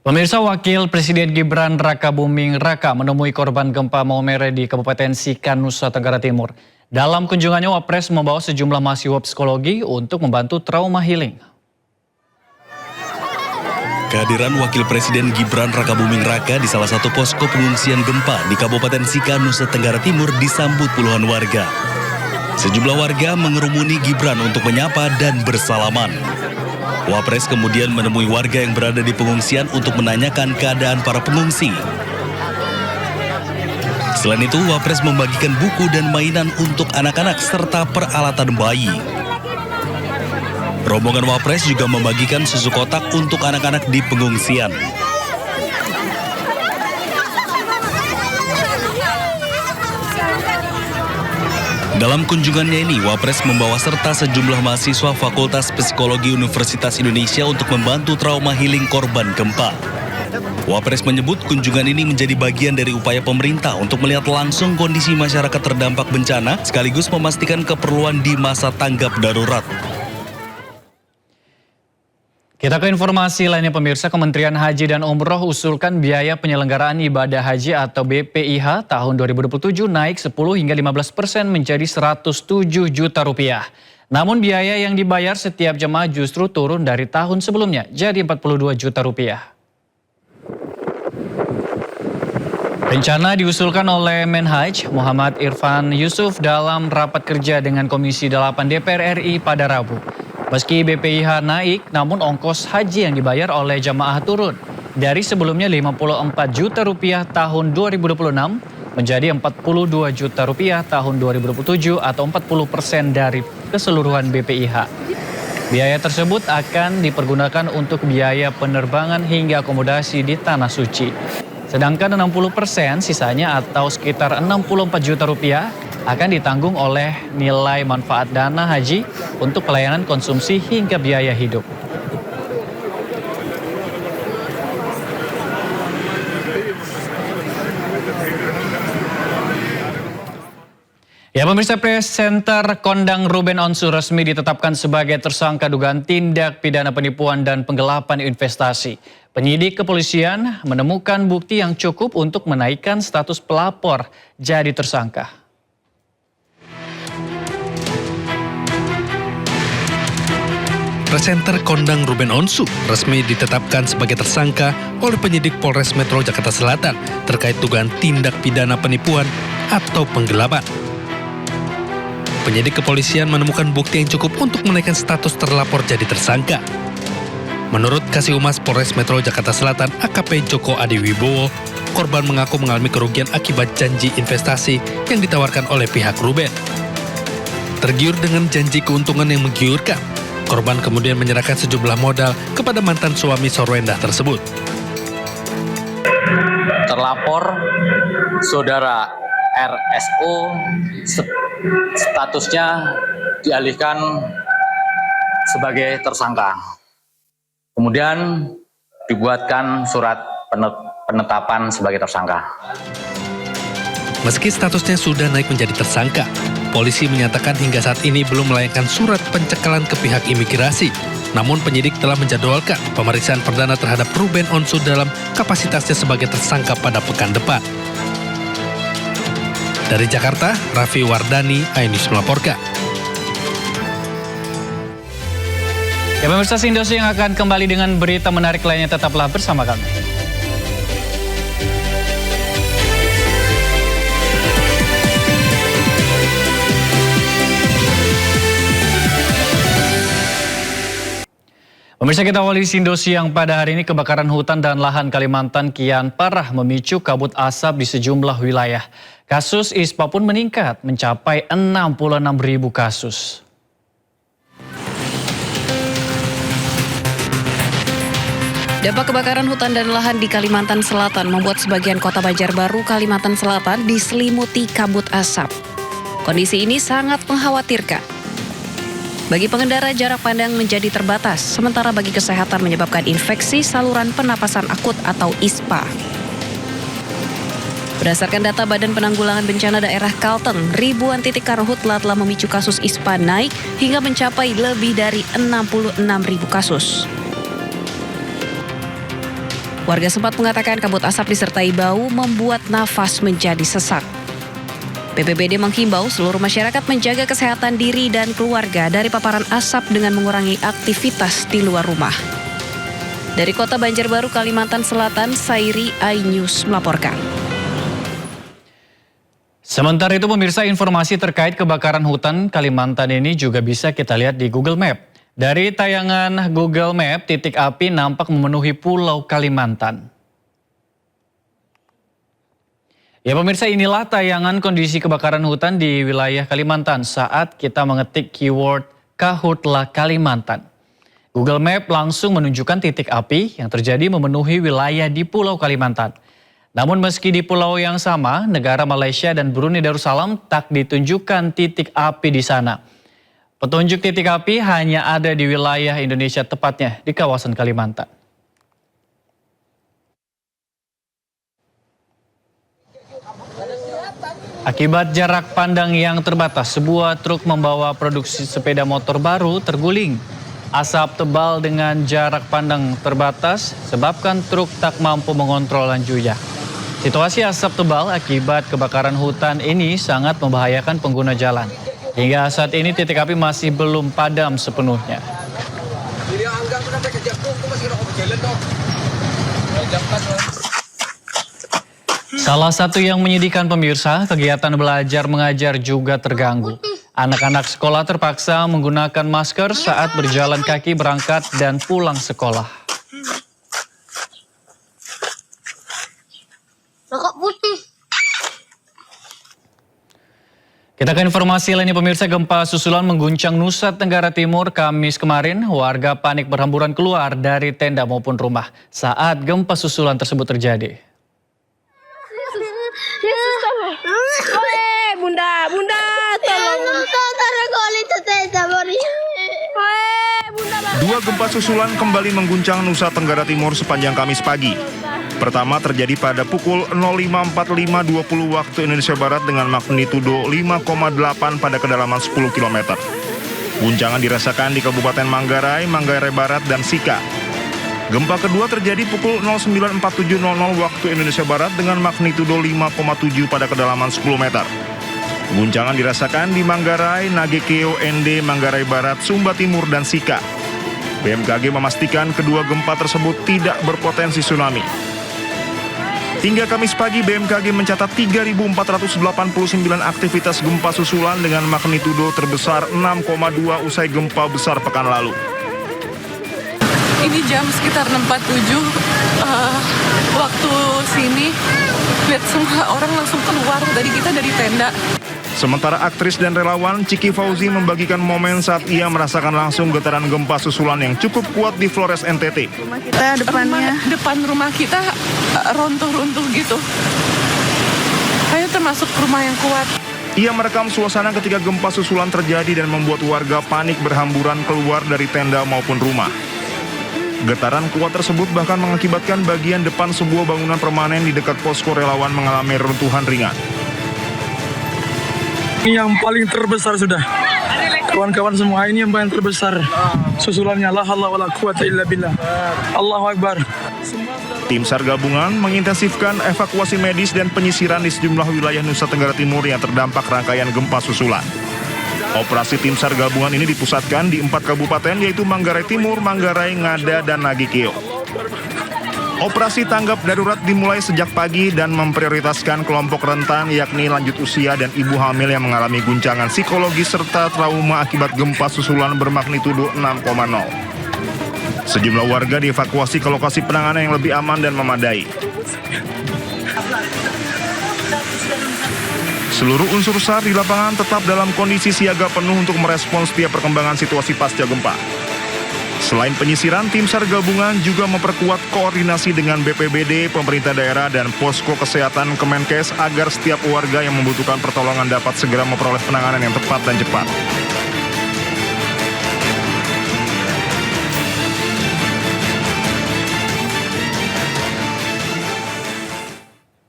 Pemirsa, Wakil Presiden Gibran Rakabuming Raka menemui korban gempa Maumere di Kabupaten Sika, Nusa Tenggara Timur. Dalam kunjungannya, Wapres membawa sejumlah mahasiswa psikologi untuk membantu trauma healing. Kehadiran Wakil Presiden Gibran Rakabuming Raka di salah satu posko pengungsian gempa di Kabupaten Sika, Nusa Tenggara Timur disambut puluhan warga. Sejumlah warga mengerumuni Gibran untuk menyapa dan bersalaman. Wapres kemudian menemui warga yang berada di pengungsian untuk menanyakan keadaan para pengungsi. Selain itu, Wapres membagikan buku dan mainan untuk anak-anak serta peralatan bayi. Rombongan Wapres juga membagikan susu kotak untuk anak-anak di pengungsian. Dalam kunjungannya ini, Wapres membawa serta sejumlah mahasiswa Fakultas Psikologi Universitas Indonesia untuk membantu trauma healing korban gempa. Wapres menyebut kunjungan ini menjadi bagian dari upaya pemerintah untuk melihat langsung kondisi masyarakat terdampak bencana, sekaligus memastikan keperluan di masa tanggap darurat. Kita ke informasi lainnya, pemirsa. Kementerian Haji dan Umroh usulkan biaya penyelenggaraan ibadah haji atau BPIH tahun 2027 naik 10 hingga 15% menjadi 107 juta rupiah. Namun biaya yang dibayar setiap jemaah justru turun dari tahun sebelumnya, jadi 42 juta rupiah. Rencana diusulkan oleh Menhaj Muhammad Irfan Yusuf dalam rapat kerja dengan Komisi 8 DPR RI pada Rabu. Meski BPIH naik, namun ongkos haji yang dibayar oleh jamaah turun. Dari sebelumnya 54 juta rupiah tahun 2026 menjadi 42 juta rupiah tahun 2027 atau 40% dari keseluruhan BPIH. Biaya tersebut akan dipergunakan untuk biaya penerbangan hingga akomodasi di Tanah Suci. Sedangkan 60% sisanya atau sekitar 64 juta rupiah akan ditanggung oleh nilai manfaat dana haji untuk pelayanan konsumsi hingga biaya hidup. Ya, pemirsa, presenter kondang Ruben Onsu resmi ditetapkan sebagai tersangka dugaan tindak pidana penipuan dan penggelapan investasi. Penyidik kepolisian menemukan bukti yang cukup untuk menaikkan status pelapor jadi tersangka. Presenter kondang Ruben Onsu resmi ditetapkan sebagai tersangka oleh penyidik Polres Metro Jakarta Selatan terkait dugaan tindak pidana penipuan atau penggelapan. Penyidik kepolisian menemukan bukti yang cukup untuk menaikkan status terlapor jadi tersangka. Menurut Kasih Humas Polres Metro Jakarta Selatan AKP Joko Adiwibowo, korban mengaku mengalami kerugian akibat janji investasi yang ditawarkan oleh pihak Ruben. Tergiur dengan janji keuntungan yang menggiurkan, korban kemudian menyerahkan sejumlah modal kepada mantan suami Sorwenda tersebut. Terlapor saudara RSO statusnya dialihkan sebagai tersangka. Kemudian dibuatkan surat penetapan sebagai tersangka. Meski statusnya sudah naik menjadi tersangka, polisi menyatakan hingga saat ini belum melayangkan surat pencekalan ke pihak imigrasi. Namun penyidik telah menjadwalkan pemeriksaan perdana terhadap Ruben Onsu dalam kapasitasnya sebagai tersangka pada pekan depan. Dari Jakarta, Raffi Wardani, iNews melaporkan. Ya, pemirsa, Sindosi yang akan kembali dengan berita menarik lainnya, tetaplah bersama kami. Pemirsa, kita awali Sindosi yang pada hari ini. Kebakaran hutan dan lahan Kalimantan kian parah memicu kabut asap di sejumlah wilayah. Kasus ISPA pun meningkat mencapai 66.000 kasus. Dampak kebakaran hutan dan lahan di Kalimantan Selatan membuat sebagian kota Banjarbaru, Kalimantan Selatan diselimuti kabut asap. Kondisi ini sangat mengkhawatirkan. Bagi pengendara, jarak pandang menjadi terbatas, sementara bagi kesehatan menyebabkan infeksi saluran pernapasan akut atau ISPA. Berdasarkan data Badan Penanggulangan Bencana Daerah Kalteng, ribuan titik karhutla telah memicu kasus ISPA naik hingga mencapai lebih dari 66.000 kasus. Warga sempat mengatakan kabut asap disertai bau membuat nafas menjadi sesak. BPBD menghimbau seluruh masyarakat menjaga kesehatan diri dan keluarga dari paparan asap dengan mengurangi aktivitas di luar rumah. Dari Kota Banjarbaru, Kalimantan Selatan, Sairi iNews melaporkan. Sementara itu pemirsa, informasi terkait kebakaran hutan Kalimantan ini juga bisa kita lihat di Google Map. Dari tayangan Google Map, titik api nampak memenuhi Pulau Kalimantan. Ya pemirsa, inilah tayangan kondisi kebakaran hutan di wilayah Kalimantan saat kita mengetik keyword Karhutla Kalimantan. Google Map langsung menunjukkan titik api yang terjadi memenuhi wilayah di Pulau Kalimantan. Namun meski di pulau yang sama, negara Malaysia dan Brunei Darussalam tak ditunjukkan titik api di sana. Petunjuk titik api hanya ada di wilayah Indonesia, tepatnya di kawasan Kalimantan. Akibat jarak pandang yang terbatas, sebuah truk membawa produksi sepeda motor baru terguling. Asap tebal dengan jarak pandang terbatas sebabkan truk tak mampu mengontrol lajunya. Situasi asap tebal akibat kebakaran hutan ini sangat membahayakan pengguna jalan. Hingga saat ini titik api masih belum padam sepenuhnya. Salah satu yang menyedihkan pemirsa, kegiatan belajar mengajar juga terganggu. Anak-anak sekolah terpaksa menggunakan masker saat berjalan kaki berangkat dan pulang sekolah. Rokok putih. Kita ke informasi lainnya pemirsa, gempa susulan mengguncang Nusa Tenggara Timur Kamis kemarin. Warga panik berhamburan keluar dari tenda maupun rumah saat gempa susulan tersebut terjadi. Bunda, tolong. Dua gempa susulan kembali mengguncang Nusa Tenggara Timur sepanjang Kamis pagi. Pertama terjadi pada pukul 05.45 waktu Indonesia Barat dengan magnitudo 5,8 pada kedalaman 10 km. Guncangan dirasakan di Kabupaten Manggarai, Manggarai Barat, dan Sika. Gempa kedua terjadi pukul 09.47 waktu Indonesia Barat dengan magnitudo 5,7 pada kedalaman 10 meter. Guncangan dirasakan di Manggarai, Nagekeo, Ende, Manggarai Barat, Sumba Timur, dan Sika. BMKG memastikan kedua gempa tersebut tidak berpotensi tsunami. Hingga Kamis pagi, BMKG mencatat 3.489 aktivitas gempa susulan dengan magnitudo terbesar 6,2 usai gempa besar pekan lalu. Ini jam sekitar 6.47 waktu sini, lihat semua orang langsung keluar, tadi kita dari tenda. Sementara aktris dan relawan Ciki Fauzi membagikan momen saat ia merasakan langsung getaran gempa susulan yang cukup kuat di Flores, NTT. Depan rumah kita runtuh-runtuh gitu. Kayaknya termasuk rumah yang kuat. Ia merekam suasana ketika gempa susulan terjadi dan membuat warga panik berhamburan keluar dari tenda maupun rumah. Getaran kuat tersebut bahkan mengakibatkan bagian depan sebuah bangunan permanen di dekat posko relawan mengalami reruntuhan ringan. Yang paling terbesar sudah. Kawan-kawan semua, ini yang paling terbesar. Susulannya la haula wala quwata illa billah. Allahu Akbar. Tim SAR gabungan mengintensifkan evakuasi medis dan penyisiran di sejumlah wilayah Nusa Tenggara Timur yang terdampak rangkaian gempa susulan. Operasi tim SAR gabungan ini dipusatkan di 4 kabupaten yaitu Manggarai Timur, Manggarai, Ngada, dan Nagekeo. Operasi tanggap darurat dimulai sejak pagi dan memprioritaskan kelompok rentan yakni lanjut usia dan ibu hamil yang mengalami guncangan psikologis serta trauma akibat gempa susulan bermagnitudo 6,0. Sejumlah warga dievakuasi ke lokasi penanganan yang lebih aman dan memadai. Seluruh unsur SAR di lapangan tetap dalam kondisi siaga penuh untuk merespons setiap perkembangan situasi pasca gempa. Selain penyisiran, tim SAR gabungan juga memperkuat koordinasi dengan BPBD, pemerintah daerah, dan posko kesehatan Kemenkes agar setiap warga yang membutuhkan pertolongan dapat segera memperoleh penanganan yang tepat dan cepat.